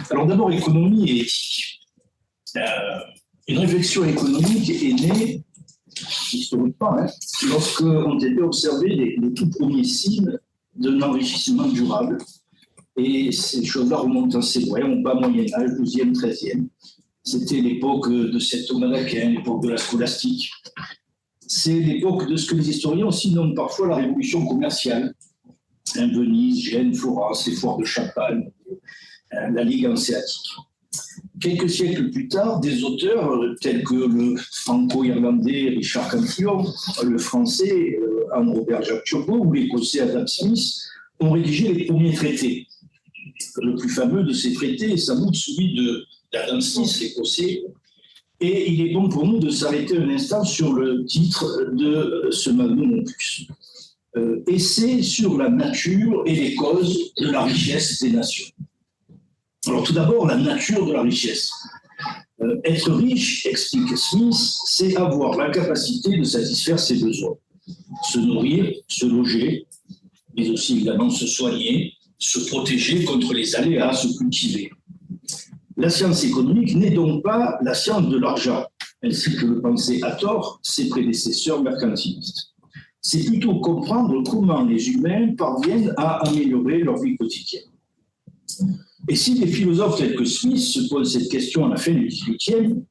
Alors d'abord, économie et éthique. Une réflexion économique est née, historiquement, lorsque ont été observés les tout premiers signes d'un enrichissement durable. Et ces choses-là remontent assez loin, au bas Moyen-Âge, 12e, 13e. C'était l'époque de Saint-Thomas d'Aquin, l'époque de la scolastique. C'est l'époque de ce que les historiens aussi nomment parfois la révolution commerciale. Venise, Gênes, Florence, les foires de Champagne, la Ligue hanséatique. Quelques siècles plus tard, des auteurs tels que le franco-irlandais Richard Cantillon, le français Anne-Robert Jacques Turgot ou l'écossais Adam Smith ont rédigé les premiers traités. Le plus fameux de ces traités est sans doute celui d'Adam Smith, l'écossais. Et il est bon pour nous de s'arrêter un instant sur le titre de ce magnum opus. Essai sur la nature et les causes de la richesse des nations. Alors tout d'abord, la nature de la richesse. Être riche, explique Smith, c'est avoir la capacité de satisfaire ses besoins. Se nourrir, se loger, mais aussi évidemment se soigner, se protéger contre les aléas, se cultiver. La science économique n'est donc pas la science de l'argent, ainsi que le pensaient à tort ses prédécesseurs mercantilistes. C'est plutôt comprendre comment les humains parviennent à améliorer leur vie quotidienne. Et si des philosophes tels que Smith se posent cette question à la fin du XVIIIe,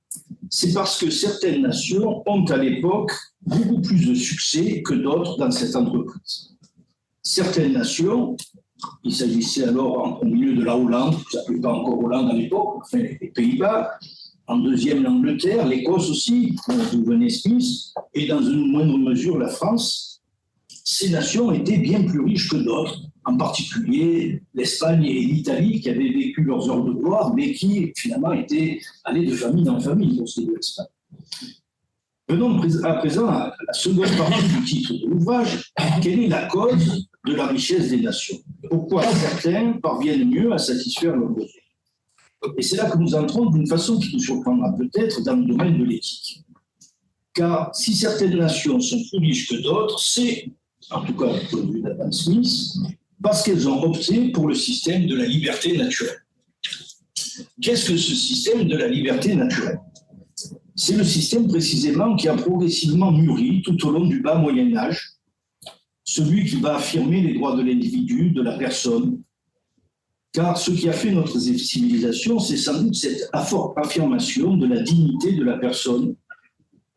c'est parce que certaines nations ont à l'époque beaucoup plus de succès que d'autres dans cette entreprise. Certaines nations, il s'agissait alors au milieu de la Hollande, vous ne s'appelait pas encore Hollande à l'époque, enfin les Pays-Bas, en deuxième l'Angleterre, l'Écosse aussi, d'où venait Smith, et dans une moindre mesure la France. Ces nations étaient bien plus riches que d'autres, en particulier l'Espagne et l'Italie qui avaient vécu leurs heures de gloire, mais qui finalement étaient allés de famille en famille pour ce qui est de l'Espagne. Venons à présent à la seconde partie du titre de l'ouvrage. Quelle est la cause de la richesse des nations? Pourquoi certains parviennent mieux à satisfaire leurs besoins? Et c'est là que nous entrons d'une façon qui nous surprendra peut-être dans le domaine de l'éthique. Car si certaines nations sont plus riches que d'autres, c'est, en tout cas du point de vue d'Adam Smith, parce qu'elles ont opté pour le système de la liberté naturelle. Qu'est-ce que ce système de la liberté naturelle? C'est le système précisément qui a progressivement mûri tout au long du bas Moyen-Âge, celui qui va affirmer les droits de l'individu, de la personne. Car ce qui a fait notre civilisation, c'est sans doute cette affirmation de la dignité de la personne,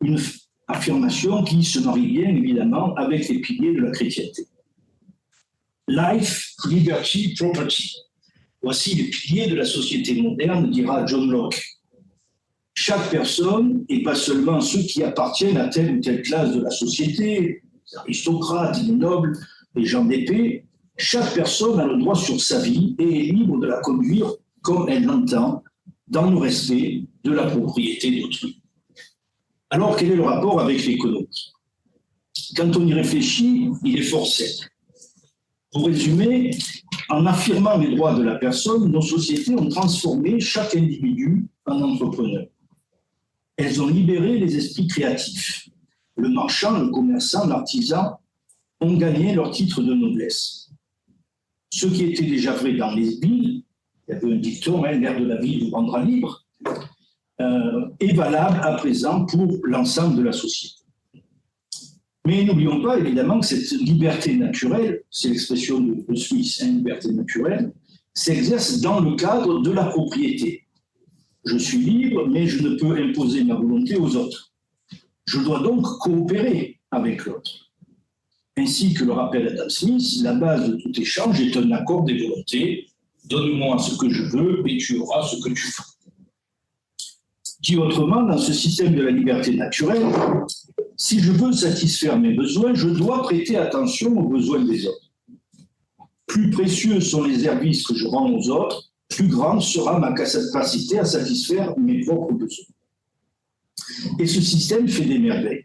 une affirmation qui se marie bien évidemment avec les piliers de la chrétienté. Life, liberty, property. Voici les piliers de la société moderne, dira John Locke. Chaque personne, et pas seulement ceux qui appartiennent à telle ou telle classe de la société, les aristocrates, les nobles, les gens d'épée, chaque personne a le droit sur sa vie et est libre de la conduire comme elle l'entend, dans le respect de la propriété d'autrui. Alors, quel est le rapport avec l'économie? Quand on y réfléchit, il est fort simple. Pour résumer, en affirmant les droits de la personne, nos sociétés ont transformé chaque individu en entrepreneur. Elles ont libéré les esprits créatifs. Le marchand, le commerçant, l'artisan ont gagné leur titre de noblesse. Ce qui était déjà vrai dans les villes, il y avait un dicton, l'air de la ville vous rendra libre, est valable à présent pour l'ensemble de la société. Mais n'oublions pas évidemment que cette liberté naturelle, c'est l'expression de Smith, liberté naturelle, s'exerce dans le cadre de la propriété. Je suis libre, mais je ne peux imposer ma volonté aux autres. Je dois donc coopérer avec l'autre. Ainsi que le rappelle Adam Smith, la base de tout échange est un accord des volontés. Donne-moi ce que je veux et tu auras ce que tu veux. Dit autrement, dans ce système de la liberté naturelle, si je veux satisfaire mes besoins, je dois prêter attention aux besoins des autres. Plus précieux sont les services que je rends aux autres, plus grande sera ma capacité à satisfaire mes propres besoins. Et ce système fait des merveilles.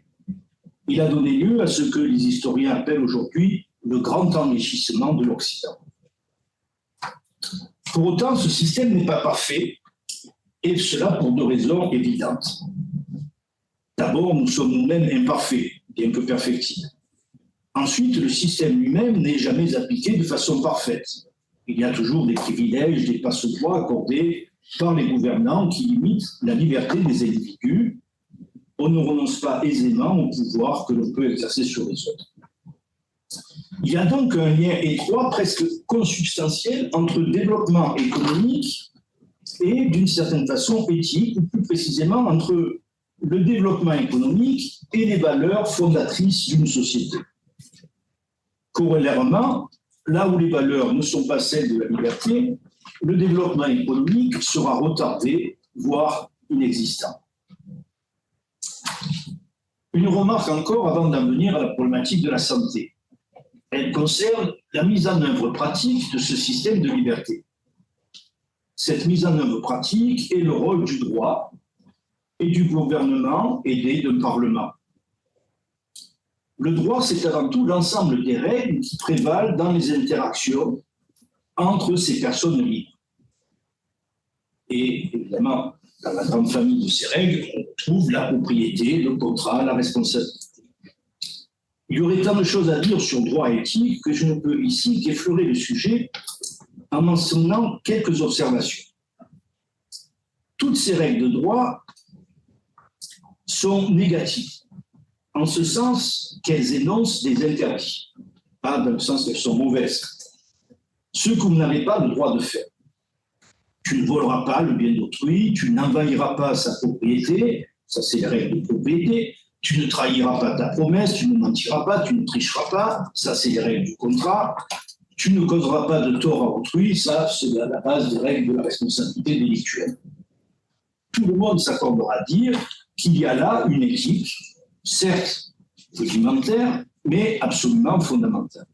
Il a donné lieu à ce que les historiens appellent aujourd'hui le grand enrichissement de l'Occident. Pour autant, ce système n'est pas parfait, et cela pour deux raisons évidentes. D'abord, nous sommes nous-mêmes imparfaits, bien que perfectibles. Ensuite, le système lui-même n'est jamais appliqué de façon parfaite. Il y a toujours des privilèges, des passe-droits accordés par les gouvernants qui limitent la liberté des individus. On ne renonce pas aisément au pouvoir que l'on peut exercer sur les autres. Il y a donc un lien étroit, presque consubstantiel, entre développement économique et, d'une certaine façon, éthique, ou plus précisément entre le développement économique et les valeurs fondatrices d'une société. Corollairement, là où les valeurs ne sont pas celles de la liberté, le développement économique sera retardé, voire inexistant. Une remarque encore avant d'en venir à la problématique de la santé. Elle concerne la mise en œuvre pratique de ce système de liberté. Cette mise en œuvre pratique est le rôle du droit et du gouvernement aidé d'un parlement. Le droit, c'est avant tout l'ensemble des règles qui prévalent dans les interactions entre ces personnes libres. Et évidemment, dans la grande famille de ces règles, on trouve la propriété, le contrat, la responsabilité. Il y aurait tant de choses à dire sur droit et éthique que je ne peux ici qu'effleurer le sujet en mentionnant quelques observations. Toutes ces règles de droit sont négatives, en ce sens qu'elles énoncent des interdits, pas dans le sens qu'elles sont mauvaises. Ce que vous n'avez pas le droit de faire. Tu ne voleras pas le bien d'autrui, tu n'envahiras pas sa propriété, ça c'est les règles de propriété, tu ne trahiras pas ta promesse, tu ne mentiras pas, tu ne tricheras pas, ça c'est les règles du contrat, tu ne causeras pas de tort à autrui, ça c'est la base des règles de la responsabilité délictuelle. Tout le monde s'accordera à dire qu'il y a là une éthique, certes rudimentaire, mais absolument fondamentale.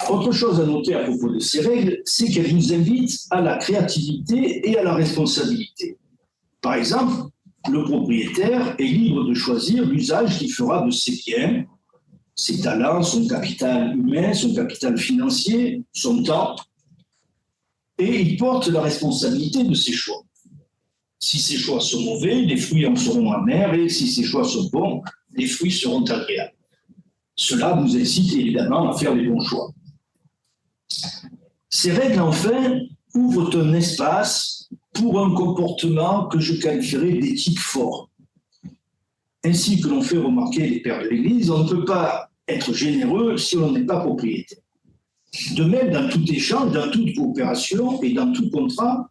Autre chose à noter à propos de ces règles, c'est qu'elles nous invitent à la créativité et à la responsabilité. Par exemple, le propriétaire est libre de choisir l'usage qu'il fera de ses biens, ses talents, son capital humain, son capital financier, son temps, et il porte la responsabilité de ses choix. Si ses choix sont mauvais, les fruits en seront amers, et si ses choix sont bons, les fruits seront agréables. Cela nous incite évidemment à faire les bons choix. Ces règles, enfin, ouvrent un espace pour un comportement que je qualifierais d'éthique fort. Ainsi que l'ont fait remarquer les pères de l'Église, on ne peut pas être généreux si on n'est pas propriétaire. De même, dans tout échange, dans toute coopération et dans tout contrat,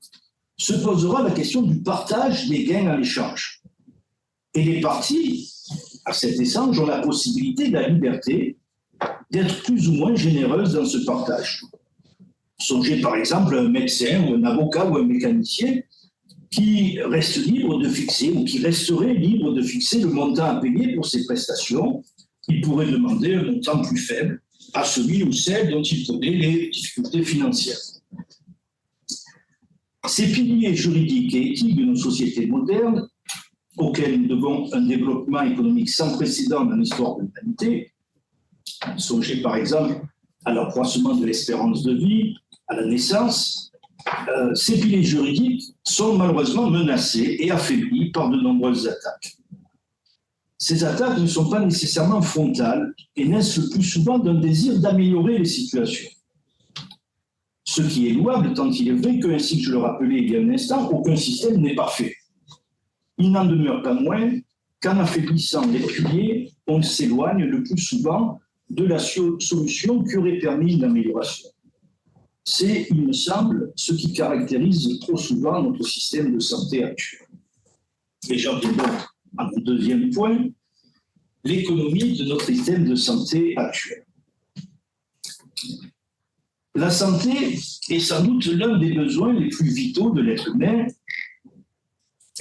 se posera la question du partage des gains à l'échange. Et les parties, à cet échange, ont la possibilité, la liberté, d'être plus ou moins généreuses dans ce partage. Songez par exemple à un médecin ou un avocat ou un mécanicien qui reste libre de fixer ou qui resterait libre de fixer le montant à payer pour ses prestations. Il pourrait demander un montant plus faible à celui ou celle dont il connaît les difficultés financières. Ces piliers juridiques et éthiques de nos sociétés modernes, auxquels nous devons un développement économique sans précédent dans l'histoire de l'humanité, songez par exemple à l'accroissement de l'espérance de vie, à la naissance, ces piliers juridiques sont malheureusement menacés et affaiblis par de nombreuses attaques. Ces attaques ne sont pas nécessairement frontales et naissent le plus souvent d'un désir d'améliorer les situations. Ce qui est louable tant il est vrai que, ainsi que je le rappelais il y a un instant, aucun système n'est parfait. Il n'en demeure pas moins qu'en affaiblissant les piliers, on s'éloigne le plus souvent de la solution qui aurait permis l'amélioration. C'est, il me semble, ce qui caractérise trop souvent notre système de santé actuel. Et j'en viens donc à mon deuxième point, l'économie de notre système de santé actuel. La santé est sans doute l'un des besoins les plus vitaux de l'être humain.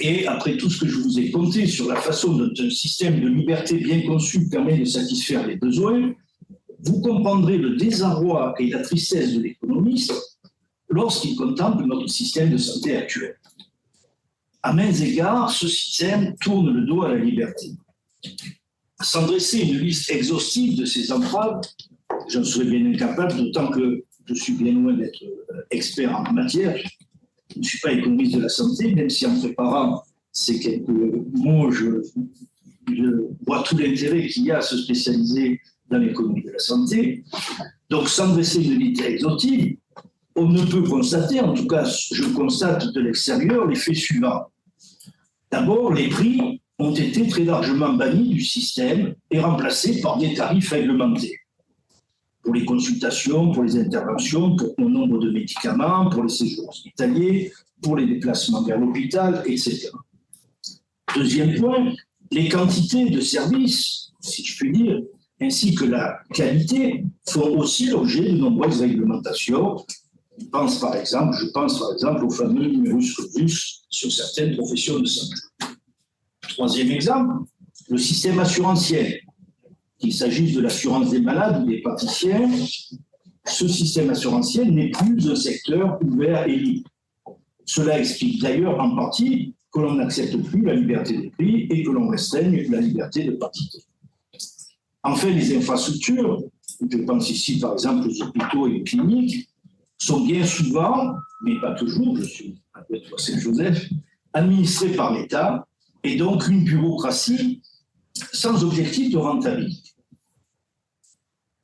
Et après tout ce que je vous ai conté sur la façon dont un système de liberté bien conçu permet de satisfaire les besoins, vous comprendrez le désarroi et la tristesse de l'économiste lorsqu'il contemple notre système de santé actuel. À maints égards, ce système tourne le dos à la liberté. Sans dresser une liste exhaustive de ces entraves, j'en serais bien incapable, d'autant que je suis bien loin d'être expert en la matière. Je ne suis pas économiste de la santé, même si en préparant ces quelques mots, je vois tout l'intérêt qu'il y a à se spécialiser dans l'économie de la santé. Donc, sans dresser une liste exhaustive, on ne peut constater, en tout cas, je constate de l'extérieur, les faits suivants. D'abord, les prix ont été très largement bannis du système et remplacés par des tarifs réglementés. Pour les consultations, pour les interventions, pour le nombre de médicaments, pour les séjours hospitaliers, pour les déplacements vers l'hôpital, etc. Deuxième point, les quantités de services, si je puis dire, ainsi que la qualité font aussi l'objet de nombreuses réglementations. Je pense par exemple au fameux numerus clausus sur certaines professions de santé. Troisième exemple, le système assurantiel. Qu'il s'agisse de l'assurance des malades ou des praticiens, ce système assurantiel n'est plus un secteur ouvert et libre. Cela explique d'ailleurs en partie que l'on n'accepte plus la liberté des prix et que l'on restreigne la liberté de pratique. Enfin, les infrastructures, je pense ici par exemple aux hôpitaux et aux cliniques, sont bien souvent, mais pas toujours, je suis à Saint-Joseph, administrées par l'État et donc une bureaucratie sans objectif de rentabilité.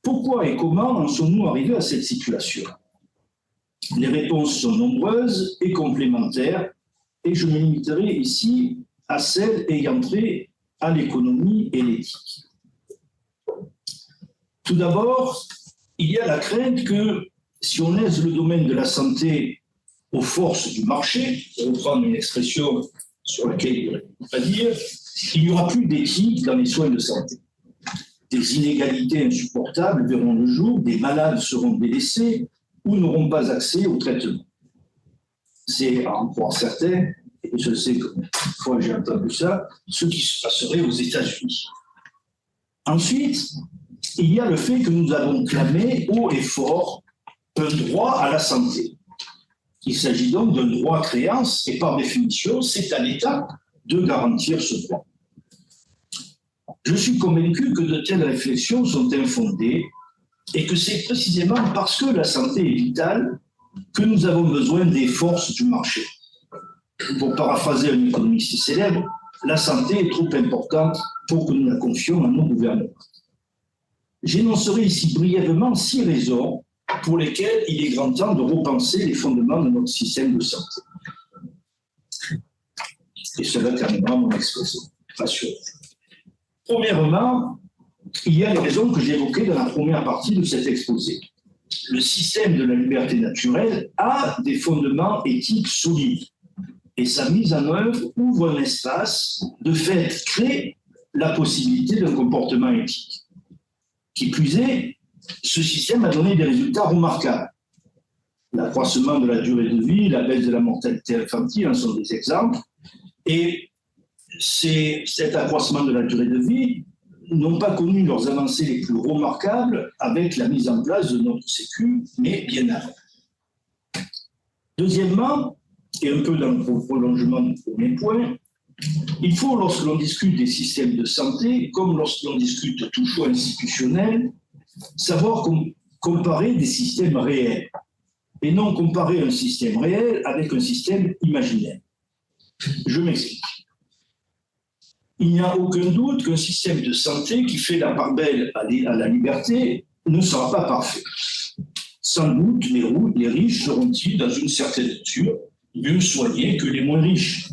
Pourquoi et comment en sommes-nous arrivés à cette situation? Les réponses sont nombreuses et complémentaires, et je me limiterai ici à celles ayant trait à l'économie et l'éthique. Tout d'abord, il y a la crainte que si on laisse le domaine de la santé aux forces du marché, pour reprendre une expression sur laquelle il ne faut pas dire, il n'y aura plus d'éthique dans les soins de santé. Des inégalités insupportables verront le jour, des malades seront délaissés ou n'auront pas accès au traitement. C'est, à en croire certains, et je sais que fois j'ai entendu ça, ce qui se passerait aux États-Unis. Ensuite, il y a le fait que nous avons clamé haut et fort un droit à la santé. Il s'agit donc d'un droit à créance et par définition, c'est à l'État de garantir ce droit. Je suis convaincu que de telles réflexions sont infondées et que c'est précisément parce que la santé est vitale que nous avons besoin des forces du marché. Pour paraphraser un économiste célèbre, la santé est trop importante pour que nous la confions à nos gouvernements. J'énoncerai ici brièvement 6 raisons pour lesquelles il est grand temps de repenser les fondements de notre système de santé. Et cela terminera mon exposé. Rassurez. Premièrement, il y a les raisons que j'ai évoquées dans la première partie de cet exposé. Le système de la liberté naturelle a des fondements éthiques solides et sa mise en œuvre ouvre un espace, de fait, crée la possibilité d'un comportement éthique. Qui plus est, ce système a donné des résultats remarquables. L'accroissement de la durée de vie, la baisse de la mortalité infantile en sont des exemples. Et cet accroissement de la durée de vie n'ont pas connu leurs avancées les plus remarquables avec la mise en place de notre Sécu, mais bien avant. Deuxièmement, et un peu dans le prolongement du premier point, il faut, lorsque l'on discute des systèmes de santé, comme lorsque l'on discute de tout choix institutionnel, savoir comparer des systèmes réels et non comparer un système réel avec un système imaginaire. Je m'explique. Il n'y a aucun doute qu'un système de santé qui fait la part belle à la liberté ne sera pas parfait. Sans doute, les riches seront-ils, dans une certaine mesure, mieux soignés que les moins riches.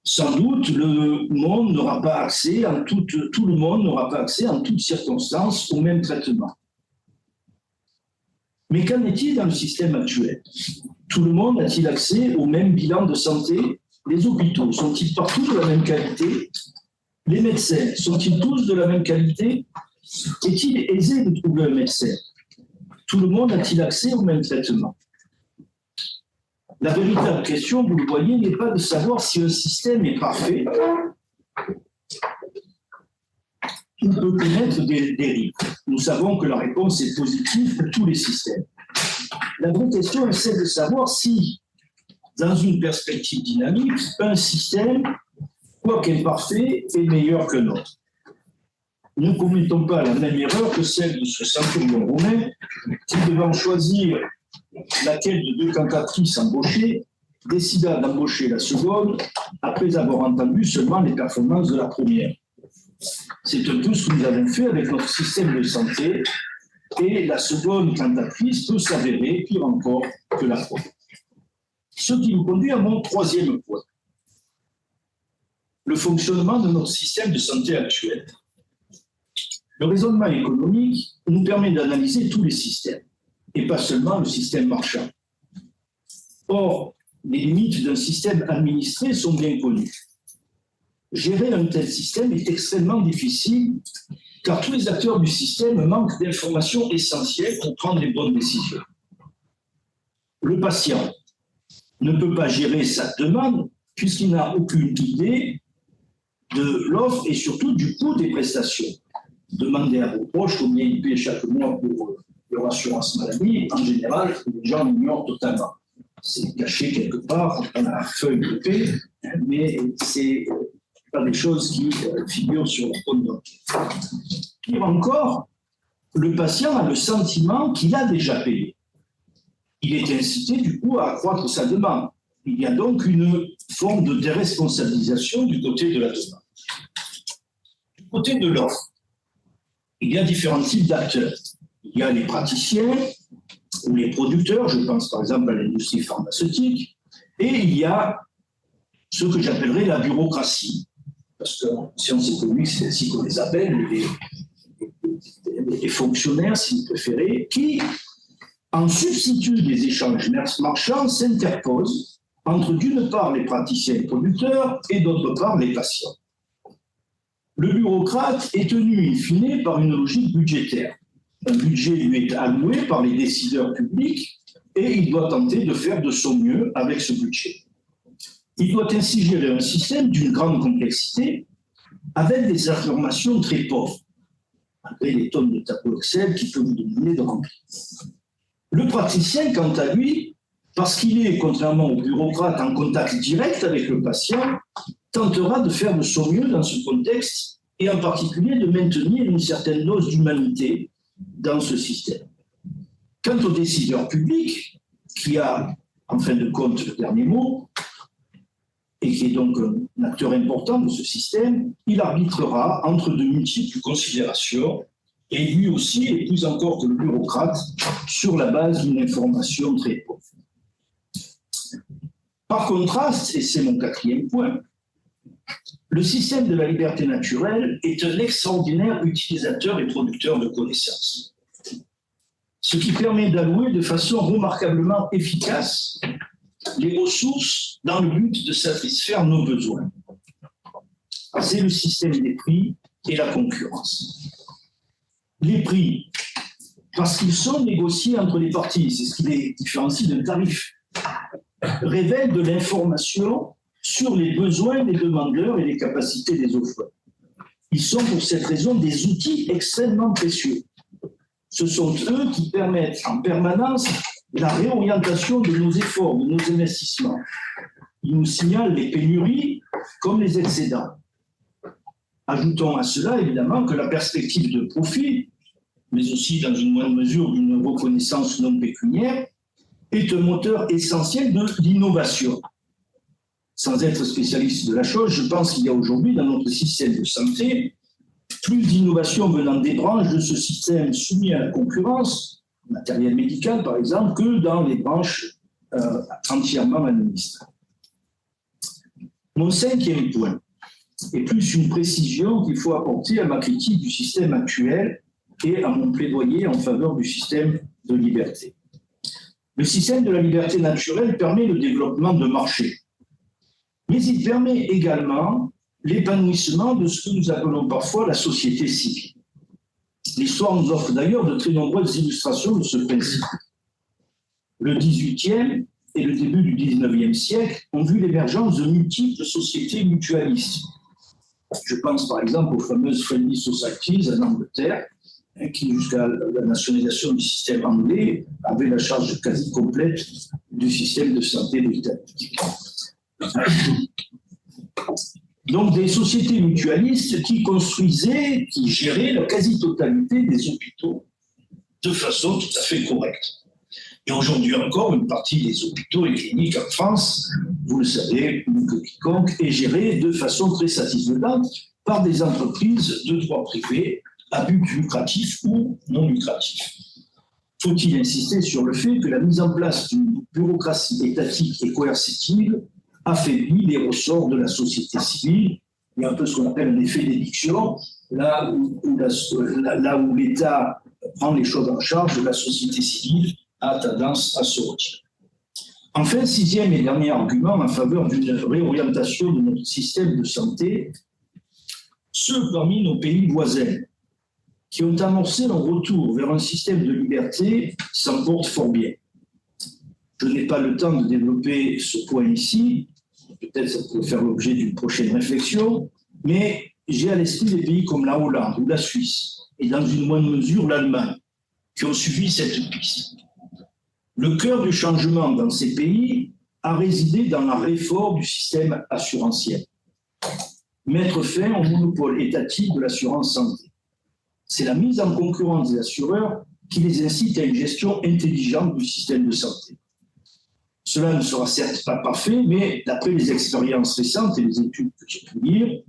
Sans doute, le monde n'aura pas accès, tout le monde n'aura pas accès en toutes circonstances au même traitement. Mais qu'en est-il dans le système actuel? Tout le monde a-t-il accès au même bilan de santé? Les hôpitaux sont-ils partout de la même qualité? Les médecins sont-ils tous de la même qualité? Est-il aisé de trouver un médecin? Tout le monde a-t-il accès au même traitement? La véritable question, vous le voyez, n'est pas de savoir si un système est parfait ou peut connaître des dérives. Nous savons que la réponse est positive pour tous les systèmes. La vraie question est celle de savoir si, dans une perspective dynamique, un système, quoi qu'imparfait, est meilleur que l'autre. Ne commettons pas la même erreur que celle de ce centurion romain qui, devant choisir laquelle de 2 cantatrices embauchées, décida d'embaucher la seconde après avoir entendu seulement les performances de la première. C'est un peu ce que nous avons fait avec notre système de santé. et la seconde cantatrice peut s'avérer pire encore que la première. Ce qui nous conduit à mon troisième point. Le fonctionnement de notre système de santé actuel. Le raisonnement économique nous permet d'analyser tous les systèmes, et pas seulement le système marchand. Or, les limites d'un système administré sont bien connues. Gérer un tel système est extrêmement difficile, car tous les acteurs du système manquent d'informations essentielles pour prendre les bonnes décisions. Le patient ne peut pas gérer sa demande puisqu'il n'a aucune idée de l'offre et surtout du coût des prestations. Demandez à vos proches combien ils paient chaque mois pour leur assurance maladie. En général, les gens l'ignorent totalement. C'est caché quelque part dans la feuille de paie, mais c'est pas des choses qui figurent sur le compte bancaire. Pire encore, le patient a le sentiment qu'il a déjà payé. Il est incité du coup à accroître sa demande. Il y a donc une forme de déresponsabilisation du côté de la demande. Du côté de l'offre, il y a différents types d'acteurs. Il y a les praticiens ou les producteurs, je pense par exemple à l'industrie pharmaceutique, et il y a ce que j'appellerais la bureaucratie, parce qu'en sciences économiques, c'est ainsi qu'on les appelle, les fonctionnaires, si vous préférez, qui, en substitut des échanges marchands, s'interposent entre d'une part les praticiens et producteurs et d'autre part les patients. Le bureaucrate est tenu in fine par une logique budgétaire. Un budget lui est alloué par les décideurs publics et il doit tenter de faire de son mieux avec ce budget. Il doit ainsi gérer un système d'une grande complexité avec des informations très pauvres, malgré les tonnes de tableaux Excel qui peuvent vous demander de remplir. Le praticien, quant à lui, parce qu'il est, contrairement au bureaucrate, en contact direct avec le patient, tentera de faire de son mieux dans ce contexte et en particulier de maintenir une certaine dose d'humanité dans ce système. Quant au décideur public, qui a en fin de compte le dernier mot, et qui est donc un acteur important de ce système, il arbitrera entre de multiples considérations, et lui aussi, et plus encore que le bureaucrate, sur la base d'une information très pauvre. Par contraste, et c'est mon quatrième point, le système de la liberté naturelle est un extraordinaire utilisateur et producteur de connaissances, ce qui permet d'allouer de façon remarquablement efficace les ressources dans le but de satisfaire nos besoins. C'est le système des prix et la concurrence. Les prix, parce qu'ils sont négociés entre les parties, c'est ce qui les différencie d'un tarif, révèlent de l'information sur les besoins des demandeurs et les capacités des offreurs. Ils sont pour cette raison des outils extrêmement précieux. Ce sont eux qui permettent en permanence la réorientation de nos efforts, de nos investissements. Ils nous signalent les pénuries comme les excédents. Ajoutons à cela évidemment que la perspective de profit, mais aussi dans une moindre mesure d'une reconnaissance non pécuniaire, est un moteur essentiel de l'innovation. Sans être spécialiste de la chose, je pense qu'il y a aujourd'hui dans notre système de santé plus d'innovation venant des branches de ce système soumis à la concurrence, matériel médical par exemple, que dans les branches entièrement administrées. Mon cinquième point est plus une précision qu'il faut apporter à ma critique du système actuel et à mon plaidoyer en faveur du système de liberté. Le système de la liberté naturelle permet le développement de marchés, mais il permet également l'épanouissement de ce que nous appelons parfois la société civile. L'histoire nous offre d'ailleurs de très nombreuses illustrations de ce principe. Le XVIIIe et le début du XIXe siècle ont vu l'émergence de multiples sociétés mutualistes. Je pense par exemple aux fameuses Friendly Societies en Angleterre, qui, jusqu'à la nationalisation du système anglais, avaient la charge quasi complète du système de santé britannique. Donc des sociétés mutualistes qui construisaient, qui géraient la quasi-totalité des hôpitaux de façon tout à fait correcte. Et aujourd'hui encore, une partie des hôpitaux et cliniques en France, vous le savez, mieux que quiconque, est gérée de façon très satisfaisante par des entreprises de droit privé à but lucratif ou non lucratif. Faut-il insister sur le fait que la mise en place d'une bureaucratie étatique et coercitive affaiblit les ressorts de la société civile? Il y a un peu ce qu'on appelle un effet d'éviction, là où l'État prend les choses en charge, la société civile a tendance à se retirer. Enfin, sixième et dernier argument en faveur d'une réorientation de notre système de santé, ceux parmi nos pays voisins qui ont amorcé leur retour vers un système de liberté s'en portent fort bien. Je n'ai pas le temps de développer ce point ici, peut-être ça peut faire l'objet d'une prochaine réflexion, mais j'ai à l'esprit des pays comme la Hollande ou la Suisse, et dans une moindre mesure l'Allemagne, qui ont suivi cette piste. Le cœur du changement dans ces pays a résidé dans la réforme du système assurantiel. Mettre fin au monopole étatique de l'assurance santé. C'est la mise en concurrence des assureurs qui les incite à une gestion intelligente du système de santé. Cela ne sera certes pas parfait, mais d'après les expériences récentes et les études que j'ai pu lire,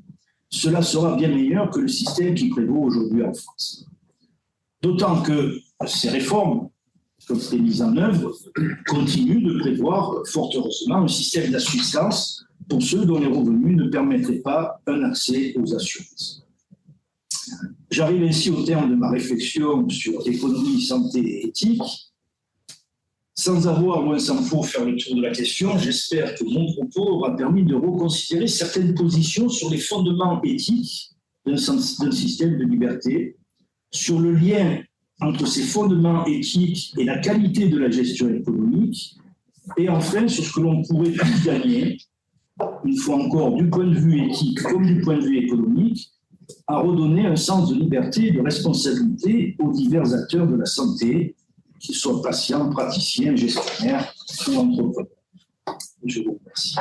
cela sera bien meilleur que le système qui prévaut aujourd'hui en France. D'autant que ces réformes, comme c'est mises en œuvre, continuent de prévoir, fort heureusement, un système d'assistance pour ceux dont les revenus ne permettraient pas un accès aux assurances. J'arrive ainsi au terme de ma réflexion sur économie, santé et éthique. Sans avoir, loin s'en faut, faire le tour de la question, j'espère que mon propos aura permis de reconsidérer certaines positions sur les fondements éthiques d'un système de liberté, sur le lien entre ces fondements éthiques et la qualité de la gestion économique, et enfin sur ce que l'on pourrait tous gagner, une fois encore, du point de vue éthique comme du point de vue économique, à redonner un sens de liberté et de responsabilité aux divers acteurs de la santé, qu'ils soient patients, praticiens, gestionnaires ou entrepreneurs. Je vous remercie.